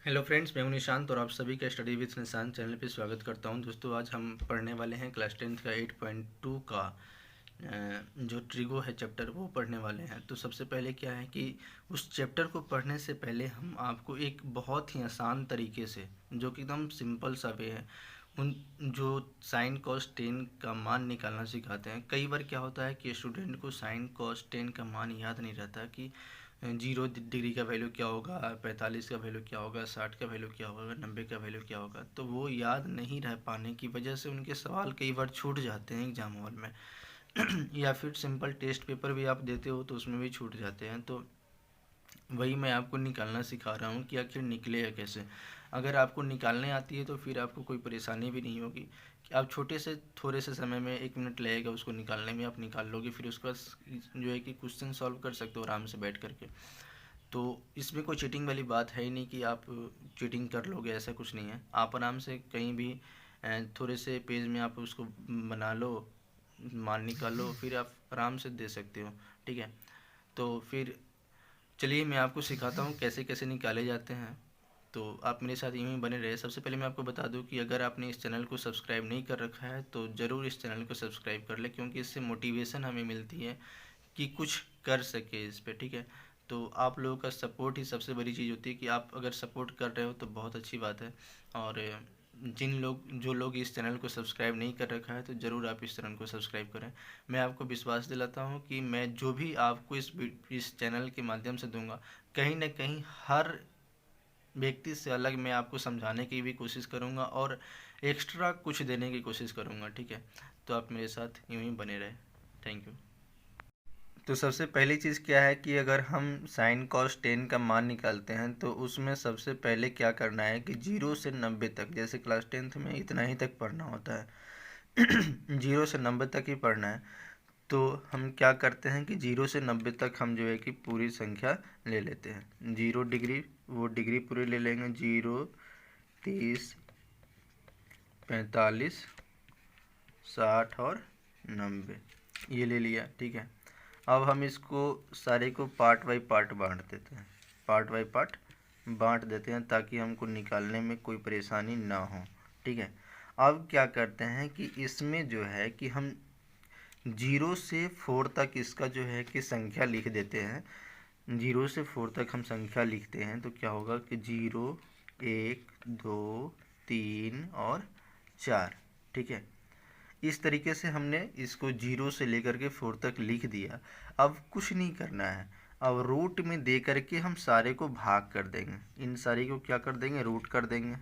Hello friends, मैं हूं निशांत और आप सभी का स्टडी विद निशांत चैनल पे स्वागत करता हूं। दोस्तों, आज हम पढ़ने वाले हैं क्लास 10th का 8.2 का जो ट्रिगो है चैप्टर, वो पढ़ने वाले हैं। तो सबसे पहले क्या है कि उस चैप्टर को पढ़ने से पहले हम आपको एक बहुत ही आसान तरीके से, जो कि एकदम सिंपल सा वे है, उन जो साइन कॉस टेन का मान निकालना सिखाते हैं। कई बार क्या होता है कि स्टूडेंट को साइन कॉस टेन का मान याद नहीं रहता कि 0 डिग्री का वैल्यू क्या होगा, 45 का वैल्यू क्या होगा, 60 का वैल्यू क्या होगा, 90 का वैल्यू क्या होगा। तो वो याद नहीं रह पाने की वजह से उनके सवाल कई बार छूट जाते हैं एग्जाम हॉल में। या फिर सिंपल टेस्ट पेपर भी आप देते हो तो उसमें भी छूट जाते हैं। तो वही मैं आपको निकालना सिखा रहा हूँ कि आखिर निकलेगा कैसे। अगर आपको निकालने आती है तो फिर आपको कोई परेशानी भी नहीं होगी कि आप छोटे से थोड़े से समय में 1 मिनट लगेगा उसको निकालने में, आप निकाल लोगे। फिर उसके बाद जो है कि क्वेश्चन सॉल्व कर सकते हो आराम से बैठ करके। तो इसमें कोई चीटिंग वाली बात है ही नहीं कि आप चीटिंग कर लोगे, ऐसा कुछ नहीं है। आप आराम से कहीं भी थोड़े से पेज में आप उसको बना लो, मान निकाल लो, फिर आप आराम से दे सकते हो। ठीक है, तो फिर चलिए मैं आपको सिखाता हूँ कैसे कैसे निकाले जाते हैं। तो आप मेरे साथ यूँ ही बने रहे। सबसे पहले मैं आपको बता दूँ कि अगर आपने इस चैनल को सब्सक्राइब नहीं कर रखा है तो ज़रूर इस चैनल को सब्सक्राइब कर ले, क्योंकि इससे मोटिवेशन हमें मिलती है कि कुछ कर सके इस पे। ठीक है, तो आप लोगों का सपोर्ट ही सबसे बड़ी चीज़ होती है कि आप अगर सपोर्ट कर रहे हो तो बहुत अच्छी बात है। और जो लोग इस चैनल को सब्सक्राइब नहीं कर रखा है तो ज़रूर आप इस चैनल को सब्सक्राइब करें। मैं आपको विश्वास दिलाता हूँ कि मैं जो भी आपको इस चैनल के माध्यम से दूंगा, कहीं ना कहीं हर व्यक्ति से अलग मैं आपको समझाने की भी कोशिश करूंगा और एक्स्ट्रा कुछ देने की कोशिश करूंगा। ठीक है, तो आप मेरे साथ यूँ ही बने रहे। Thank you. तो सबसे पहली चीज़ क्या है कि अगर हम साइन कॉस टेन का मान निकालते हैं तो उसमें सबसे पहले क्या करना है कि 0 से 90 तक, जैसे क्लास 10th में इतना ही तक पढ़ना होता है। 0 से 90 तक ही पढ़ना है। तो हम क्या करते हैं कि 0 से 90 तक हम जो है कि पूरी संख्या ले लेते हैं। 0 डिग्री, वो डिग्री पूरी ले लेंगे। 0, 30, 45, 60 और 90, ये ले लिया। ठीक है, अब हम इसको सारे को पार्ट बाई पार्ट बांट देते हैं। पार्ट बाई पार्ट बांट देते हैं ताकि हमको निकालने में कोई परेशानी ना हो। ठीक है, अब क्या करते हैं कि इसमें जो है कि हम 0 से 4 तक इसका जो है कि संख्या लिख देते हैं। 0 से 4 तक हम संख्या लिखते हैं तो क्या होगा कि 0, 1, 2, 3 और 4। ठीक है, इस तरीके से हमने इसको 0 से लेकर के 4 तक लिख दिया। अब कुछ नहीं करना है। अब रूट में दे करके हम सारे को भाग कर देंगे। इन सारे को क्या कर देंगे, रूट कर देंगे।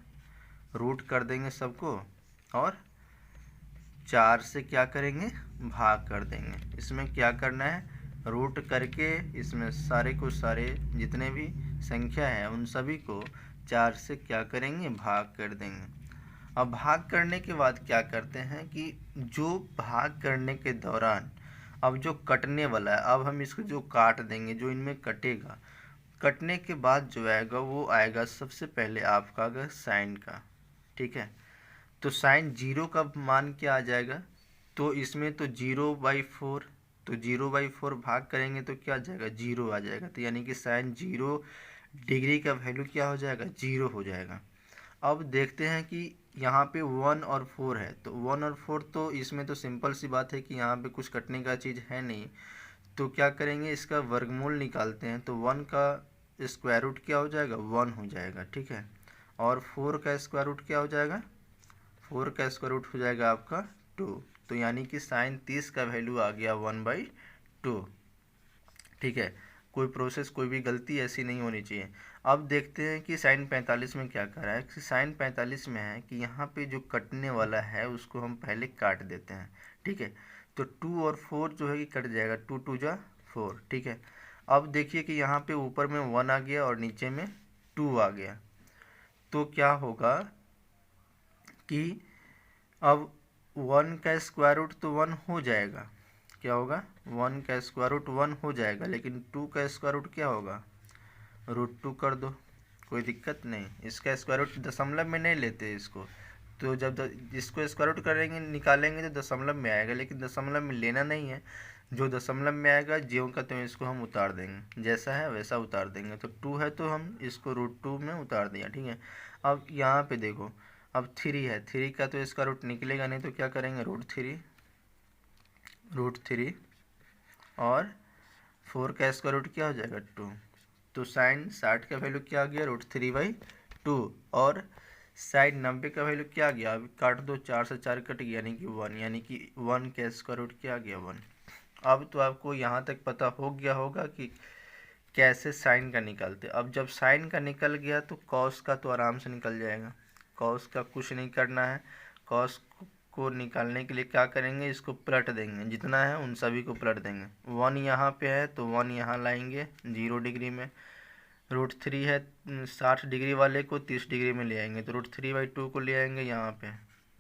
रूट कर देंगे सबको, और 4 से क्या करेंगे, भाग कर देंगे। इसमें क्या करना है, रूट करके इसमें सारे को सारे जितने भी संख्या है उन सभी को 4 से क्या करेंगे, भाग कर देंगे। अब भाग करने के बाद क्या करते हैं कि जो भाग करने के दौरान अब जो कटने वाला है, अब हम इसको जो काट देंगे, जो इनमें कटेगा, कटने के बाद जो आएगा वो आएगा सबसे पहले आपका अगर साइन का। ठीक है, तो साइन 0 का मान क्या आ जाएगा, तो इसमें तो 0/4, तो 0/4 भाग करेंगे तो क्या आ जाएगा, 0 आ जाएगा। तो यानी कि साइन 0 डिग्री का वैल्यू क्या हो जाएगा, 0 हो जाएगा। अब देखते हैं कि यहाँ पे 1 और 4 है, तो 1 और 4 तो इसमें तो सिंपल सी बात है कि यहाँ पे कुछ कटने का चीज़ है नहीं। तो क्या करेंगे, इसका वर्गमूल निकालते हैं। तो 1 का स्क्वायर रूट क्या हो जाएगा, 1 हो जाएगा। ठीक है, और 4 का स्क्वायर रूट क्या हो जाएगा, 4 का स्क्वायर रूट हो जाएगा आपका 2। तो यानी कि साइन 30 का वैल्यू आ गया 1/2। ठीक है, कोई प्रोसेस, कोई भी गलती ऐसी नहीं होनी चाहिए। अब देखते हैं कि साइन 45 में क्या कर रहा है। कि साइन 45 में है कि यहाँ पे जो कटने वाला है उसको हम पहले काट देते हैं। ठीक है, तो 2 और 4 जो है कि कट जाएगा, 2 2 जा 4। ठीक है, अब देखिए कि यहाँ पे ऊपर में 1 आ गया और नीचे में 2 आ गया। तो क्या होगा कि अब 1 का स्क्वायर रूट तो 1 हो जाएगा। क्या होगा, 1 का स्क्वायर रूट 1 हो जाएगा, लेकिन 2 का स्क्वायर रूट क्या होगा, √2 कर दो, कोई दिक्कत नहीं। इसका स्क्वायर रूट दशमलव में नहीं लेते इसको, तो जब इसको स्क्वायर रूट करेंगे, निकालेंगे तो दशमलव में आएगा, लेकिन दशमलव में लेना नहीं है। जो दशमलव में आएगा ज्यों का त्यों इसको हम उतार देंगे, जैसा है वैसा उतार देंगे। तो 2 है तो हम इसको √2 में उतार दिया, ठीक है। अब यहाँ पे देखो, अब 3 है, 3 का तो इसका रूट निकलेगा नहीं, तो क्या करेंगे √3 और 4 का इसका रूट क्या हो जाएगा 2। तो साइन 60 का वैल्यू क्या आ गया √3/2 और साइन 90 का वैल्यू क्या आ गया, अब काट दो, 4 से 4 कट गया यानी कि 1, यानी कि 1 का इसका रूट क्या आ गया 1। अब तो आपको यहाँ तक पता हो गया होगा कि कैसे साइन का निकालते। अब जब साइन का निकल गया तो कॉस का तो आराम से निकल जाएगा, कॉस का कुछ नहीं करना है। कॉस को निकालने के लिए क्या करेंगे, इसको पलट देंगे, जितना है उन सभी को पलट देंगे। 1 यहाँ पे है तो 1 यहाँ लाएंगे 0 डिग्री में, √3 है 60 डिग्री वाले को 30 डिग्री में ले आएंगे, तो √3/2 को ले आएंगे यहाँ पे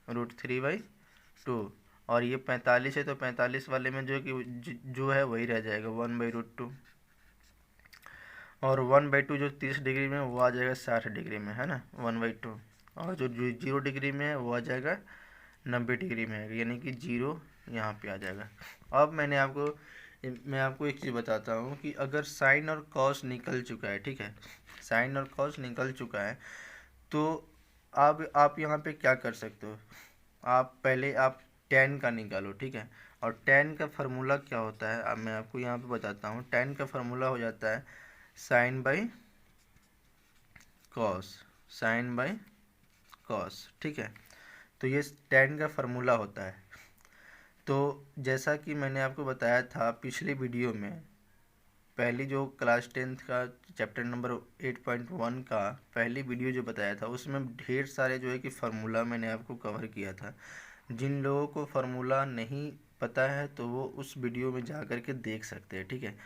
√3/2, और ये 45 है तो 45 वाले में जो है वही रह जाएगा 1/√2, और 1/2 जो 30 डिग्री में वो आ जाएगा 60 डिग्री में, है ना 1/2, और जो 0 डिग्री में है वो आ जाएगा 90 डिग्री में है, यानी कि 0 यहाँ पे आ जाएगा। अब मैं आपको एक चीज़ बताता हूँ कि अगर साइन और कॉस निकल चुका है, ठीक है, साइन और कॉस निकल चुका है, तो अब आप यहाँ पे क्या कर सकते हो, पहले आप tan का निकालो, ठीक है। और tan का फार्मूला क्या होता है, अब मैं आपको यहाँ पे बताता हूँ। tan का फार्मूला हो जाता है sin बाई कॉस, ठीक है। तो ये tan का फार्मूला होता है। तो जैसा कि मैंने आपको बताया था पिछले वीडियो में, पहली जो क्लास 10th का चैप्टर नंबर 8.1 का पहली वीडियो जो बताया था, उसमें ढेर सारे जो है कि फार्मूला मैंने आपको कवर किया था। जिन लोगों को फार्मूला नहीं पता है तो वो उस वीडियो में जा कर के देख सकते हैं, ठीक है।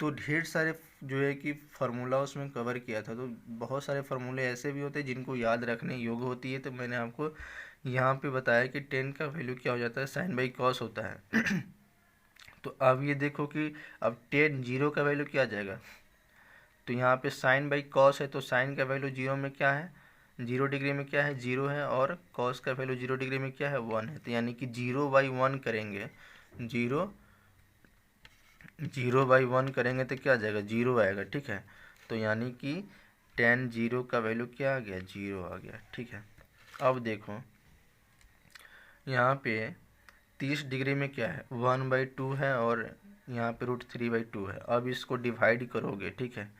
तो ढेर सारे जो है कि फार्मूला उसमें कवर किया था। तो बहुत सारे फार्मूले ऐसे भी होते हैं जिनको याद रखने योग्य होती है, तो मैंने आपको यहाँ पे बताया कि tan का वैल्यू क्या हो जाता है, sin बाई कॉस होता है। तो अब ये देखो कि अब tan 0 का वैल्यू क्या आ जाएगा, तो यहाँ पे sin बाई कॉस है तो sin का वैल्यू 0 में क्या है, 0 डिग्री में क्या है 0 है, और cos का वैल्यू 0 डिग्री में क्या है 1 है। तो यानी कि 0/1 करेंगे, 0/1 करेंगे तो क्या आ जाएगा 0 आएगा, ठीक है। तो यानी कि tan 0 का वैल्यू क्या आ गया 0 आ गया, ठीक है। अब देखो यहाँ पे 30 डिग्री में क्या है 1/2 है, और यहाँ पे √3/2 है। अब इसको डिवाइड करोगे, ठीक है,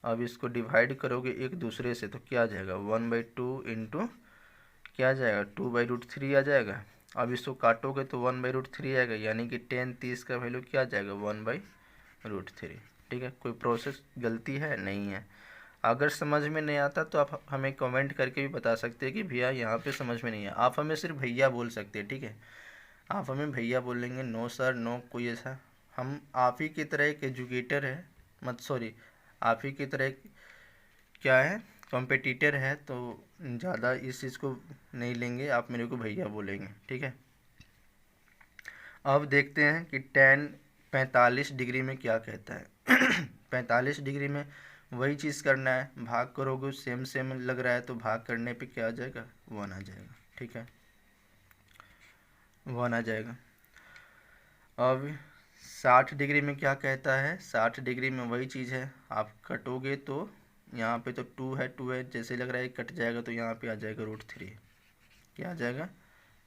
अब इसको डिवाइड करोगे एक दूसरे से, तो क्या आ जाएगा 1/2 इंटू क्या आ जाएगा 2/√3 आ जाएगा। अब इसको काटोगे तो 1/√3 आएगा, यानी कि tan 30 का वैल्यू क्या आ जाएगा 1/√3, ठीक है। कोई प्रोसेस गलती है नहीं है। अगर समझ में नहीं आता तो आप हमें कमेंट करके भी बता सकते हैं कि भैया यहाँ पे समझ में नहीं है। आप हमें सिर्फ भैया बोल सकते हैं, ठीक है, आप हमें भैया बोलेंगे, नो सर नो कोई ऐसा, हम आप ही की तरह एक एजुकेटर है, आप ही की तरह क्या है कॉम्पिटिटर है, तो ज़्यादा इस चीज़ को नहीं लेंगे, आप मेरे को भैया बोलेंगे, ठीक है। अब देखते हैं कि tan 45 डिग्री में क्या कहता है। 45 डिग्री में वही चीज़ करना है, भाग करोगे सेम लग रहा है तो भाग करने पे क्या आ जाएगा 1 आ जाएगा, ठीक है, 1 आ जाएगा। अब 60 डिग्री में क्या कहता है, 60 डिग्री में वही चीज़ है, आप कटोगे तो यहाँ पे तो 2 है जैसे लग रहा है कट जाएगा, तो यहाँ पे आ जाएगा √3, क्या आ जाएगा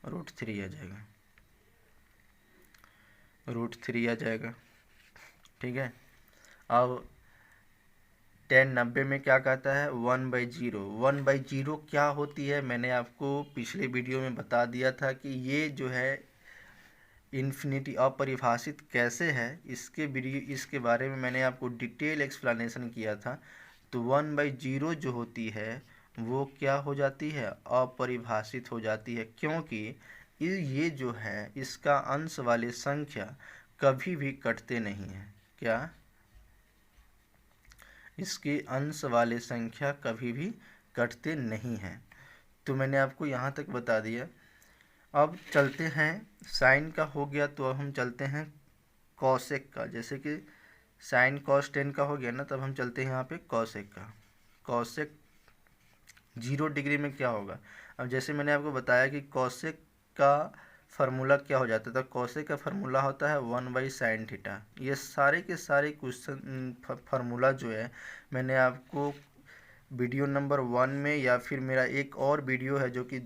√3 आ जाएगा, √3 आ जाएगा, ठीक है। अब tan 90 में क्या कहता है 1/0, 1/0 क्या होती है मैंने आपको पिछले वीडियो में बता दिया था कि ये जो है इन्फिनिटी अपरिभाषित कैसे है, इसके बारे में मैंने आपको डिटेल एक्सप्लेनेशन किया था। तो 1/0 जो होती है वो क्या हो जाती है, अपरिभाषित हो जाती है, क्योंकि ये जो है इसका अंश वाली संख्या कभी भी कटते नहीं है। क्या, इसके अंश वाले संख्या कभी भी कटते नहीं हैं। तो मैंने आपको यहाँ तक बता दिया। अब चलते हैं, साइन का हो गया तो अब हम चलते हैं कॉसेक का। जैसे कि साइन कॉस 10 का हो गया ना, तब हम चलते हैं यहाँ पे कॉसेक का। कॉसेक 0 डिग्री में क्या होगा, अब जैसे मैंने आपको बताया कि कॉसेक का फार्मूला क्या हो जाता था, कॉसेक का फार्मूला होता है 1/sin थीटा। ये सारे के सारे क्वेश्चन फार्मूला जो है मैंने आपको वीडियो नंबर 1 में, या फिर मेरा एक और वीडियो है जो कि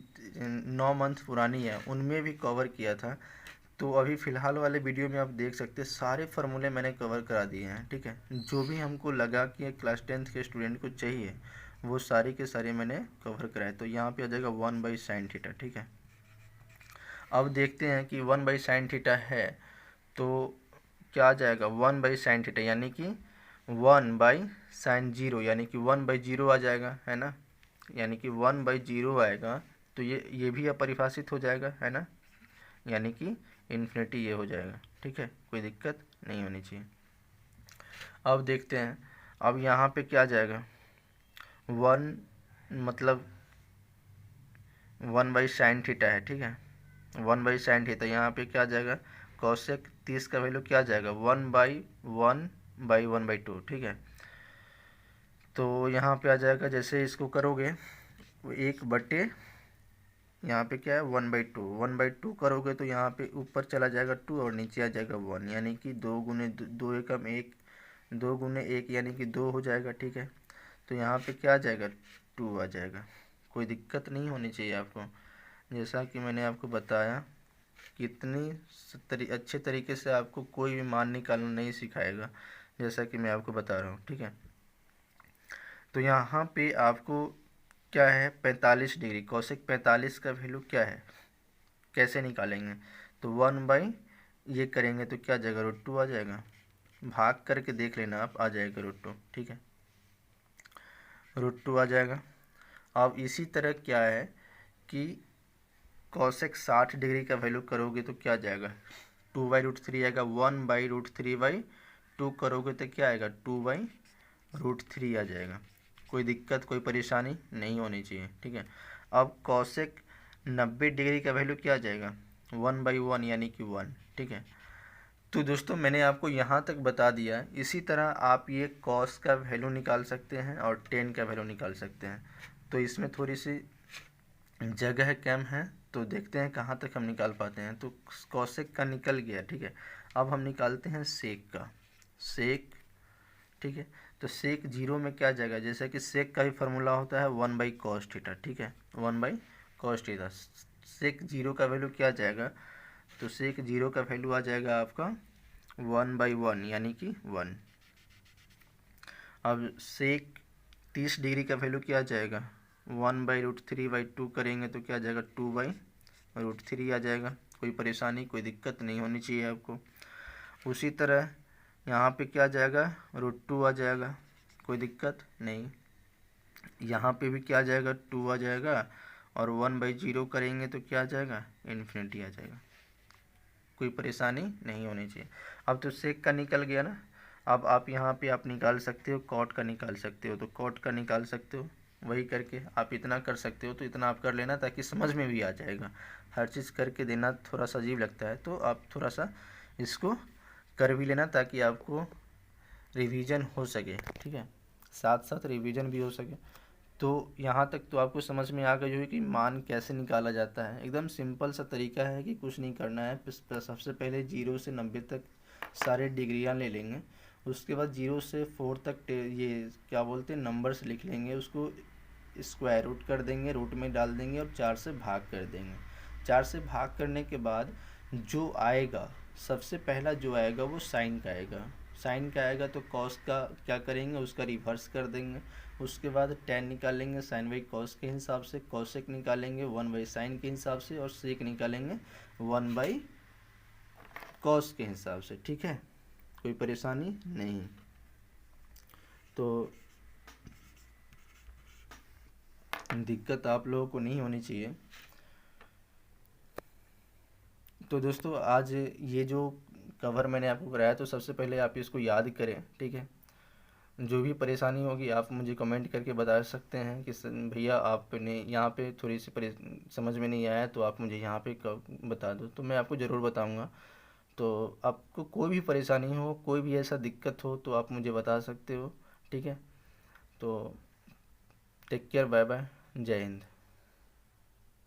9 मंथ पुरानी है, उनमें भी कवर किया था। तो अभी फ़िलहाल वाले वीडियो में आप देख सकते हैं सारे फार्मूले मैंने कवर करा दिए हैं, ठीक है। जो भी हमको लगा कि क्लास 10th के स्टूडेंट को चाहिए वो सारे के सारे मैंने कवर कराए। तो यहाँ पे आ जाएगा 1/sin थीटा, ठीक है। अब देखते हैं कि 1/sin थीटा है तो क्या आ जाएगा, 1/sin थीटा यानी कि 1/sin 0 यानी कि 1/0 आ जाएगा, है ना। यानी कि 1/0 आएगा तो ये भी अपरिभाषित हो जाएगा, है ना, यानी कि इन्फिनिटी ये हो जाएगा, ठीक है। कोई दिक्कत नहीं होनी चाहिए। अब देखते हैं, अब यहाँ पे क्या जाएगा, 1/sin थीटा है, ठीक है। 1/sin थीटा यहाँ पे क्या जाएगा, कॉसेक 30 का वैल्यू क्या जाएगा, 1/1/1/2, ठीक है। तो यहाँ पे आ जाएगा, जैसे इसको करोगे 1/, यहाँ पे क्या है 1/2, 1/2 करोगे तो यहाँ पे ऊपर चला जाएगा 2 और नीचे आ जाएगा 1, यानी कि 2 गुने 2 एकम 1, 2 गुने 1 यानी कि 2 हो जाएगा, ठीक है। तो यहाँ पे क्या आ जाएगा, 2 आ जाएगा। कोई दिक्कत नहीं होनी चाहिए आपको। जैसा कि मैंने आपको बताया, कितनी अच्छे तरीके से आपको कोई भी मान निकालना नहीं सिखाएगा, जैसा कि मैं आपको बता रहा हूँ, ठीक है। तो यहाँ पे आपको क्या है, 45 डिग्री, कॉसेक 45 का वैल्यू क्या है, कैसे निकालेंगे, तो 1/ ये करेंगे तो क्या आ जाएगा, √2 आ जाएगा। भाग करके देख लेना आप, आ जाएगा √2, ठीक है, √2 आ जाएगा। अब इसी तरह क्या है कि कॉसेक 60 डिग्री का वैल्यू करोगे तो क्या आ जाएगा, 2/√3 आएगा। 1/√3/2 करोगे तो क्या आएगा, 2/√3 आ जाएगा। कोई दिक्कत कोई परेशानी नहीं होनी चाहिए, ठीक है। अब कॉसेक 90 डिग्री का वैल्यू क्या आ जाएगा, 1/1 यानी कि 1, ठीक है। तो दोस्तों मैंने आपको यहाँ तक बता दिया। इसी तरह आप ये कॉस का वैल्यू निकाल सकते हैं और टेन का वैल्यू निकाल सकते हैं। तो इसमें थोड़ी सी जगह कम है, तो देखते हैं कहाँ तक हम निकाल पाते हैं। तो कॉसेक का निकल गया, ठीक है। अब हम निकालते हैं सेक का, सेक, ठीक है। तो सेक 0 में क्या जाएगा, जैसे कि सेक का भी फार्मूला होता है 1/cos थीटा, ठीक है, 1/cos थीटा। सेक 0 का वैल्यू क्या जाएगा, तो सेक 0 का वैल्यू आ जाएगा आपका 1/1 यानी कि 1। अब सेक 30 डिग्री का वैल्यू क्या आ जाएगा, 1/√3/2 करेंगे तो क्या आ जाएगा, 2/√3 आ जाएगा। कोई परेशानी कोई दिक्कत नहीं होनी चाहिए आपको। उसी तरह यहाँ पे क्या आ जाएगा, √2 आ जाएगा, कोई दिक्कत नहीं। यहाँ पे भी क्या आ जाएगा, 2 आ जाएगा, और 1/0 करेंगे तो क्या आ जाएगा, इन्फिनिटी आ जाएगा। कोई परेशानी नहीं होनी चाहिए। अब तो सेक का निकल गया ना। अब आप यहाँ पे आप निकाल सकते हो, कॉट का निकाल सकते हो, तो कॉट का निकाल सकते हो। वही करके आप इतना कर सकते हो, तो इतना आप कर लेना ताकि समझ में भी आ जाएगा। हर चीज़ करके देना थोड़ा सा अजीब लगता है, तो आप थोड़ा सा इसको कर भी लेना ताकि आपको रिवीजन हो सके, ठीक है, साथ साथ रिवीजन भी हो सके। तो यहाँ तक तो आपको समझ में आ गई होगी कि मान कैसे निकाला जाता है। एकदम सिंपल सा तरीका है कि कुछ नहीं करना है। सबसे पहले 0 से 90 तक सारे डिग्रियाँ ले लेंगे। उसके बाद 0 से 4 तक ये क्या बोलते हैं नंबर्स लिख लेंगे, उसको स्क्वायर रूट कर देंगे, रूट में डाल देंगे और 4 से भाग कर देंगे। 4 से भाग करने के बाद जो आएगा, सबसे पहला जो आएगा वो साइन का आएगा। साइन का आएगा तो कॉस का क्या करेंगे, उसका रिवर्स कर देंगे। उसके बाद टेन निकालेंगे साइन बाई कॉस के हिसाब से, कॉसेक निकालेंगे 1/sin के हिसाब से, और सेक निकालेंगे 1/cos के हिसाब से, ठीक है। कोई परेशानी नहीं। तो दिक्कत आप लोगों को नहीं होनी चाहिए। तो दोस्तों आज ये जो कवर मैंने आपको कराया, तो सबसे पहले आप इसको याद करें, ठीक है। जो भी परेशानी होगी आप मुझे कमेंट करके बता सकते हैं कि भैया आपने यहाँ पे थोड़ी सी समझ में नहीं आया, तो आप मुझे यहाँ पे बता दो, तो मैं आपको ज़रूर बताऊँगा। तो आपको कोई भी परेशानी हो, कोई भी ऐसा दिक्कत हो, तो आप मुझे बता सकते हो, ठीक है। तो टेक केयर, बाय बाय, जय हिंद।